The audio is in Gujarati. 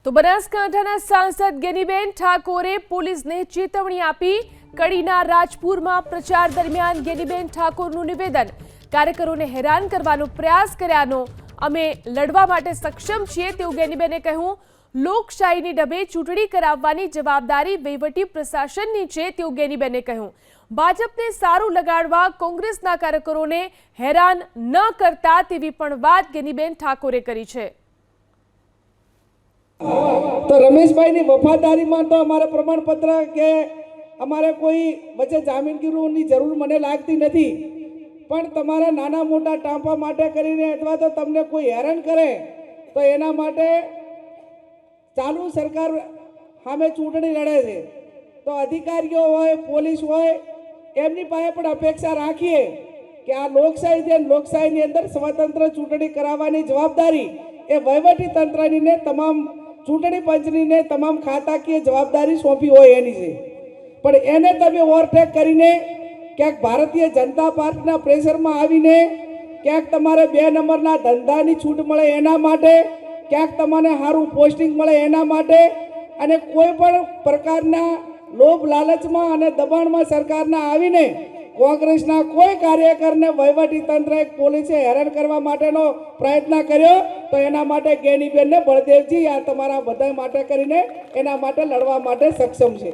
તો બનાસકાંઠાના સાંસદ ગેનીબેન ઠાકોરે પોલીસને ચેતવણી આપી। કડીના રાજપુરમાં પ્રચાર દરમિયાન ગેનીબેન ઠાકોરનું નિવેદન, કાર્યકરોને હેરાન કરવાનો પ્રયાસ કર્યાનો અમે લડવા માટે સક્ષમ છીએ તેવું ગેનીબેને કહ્યું। લોકશાહીની ડબે ચૂંટણી કરાવવાની જવાબદારી વહીવટી પ્રશાસનની છે તેવું ગેનીબેને કહ્યું। ભાજપને સારું લગાડવા કોંગ્રેસના કાર્યકરોને હેરાન ન કરતા તેવી પણ વાત ગેનીબેન ઠાકોરે કરી છે। तो रमेश भाई ની વફાદારીમાં તો અમારે પ્રમાણપત્ર કે અમારે કોઈ વચ્ચે જામીનગીરીની જરૂર મને લાગતી નથી, પણ તમારા નાના મોટા ટાંપા માટે કરીને અથવા તો તમને કોઈ હેરાન કરે તો એના માટે ચાલુ સરકાર સામે ચૂંટણી લડે છે તો અધિકારીઓ હોય, પોલીસ હોય, એમની પાસે પણ અપેક્ષા રાખીએ કે આ લોકશાહી છે, લોકશાહીની અંદર સ્વતંત્ર ચૂંટણી કરાવવાની જવાબદારી એ વહીવટી તંત્રની ને તમામ ચૂંટણી પંચની તમામ ખાતાકીય જવાબદારી સોંપી હોય એની છે, પણ એને તમે ઓવરટેક કરીને ક્યાંક ભારતીય જનતા પાર્ટીના પ્રેશરમાં આવીને ક્યાંક તમારે 2 નંબરના ધંધાની છૂટ મળે એના માટે, ક્યાંક તમને સારું પોસ્ટિંગ મળે એના માટે અને કોઈ પણ પ્રકારના લોભ લાલચમાં અને દબાણમાં સરકારના આવીને કોંગ્રેસના કોઈ કાર્યકરને વહીવટી તંત્ર એક પોલીસે હેરાન કરવા માટેનો પ્રયત્ન કર્યો તો એના માટે ગેનીબેનને બળદેવજી આ તમારા બધા માટે કરીને એના માટે લડવા માટે સક્ષમ છે।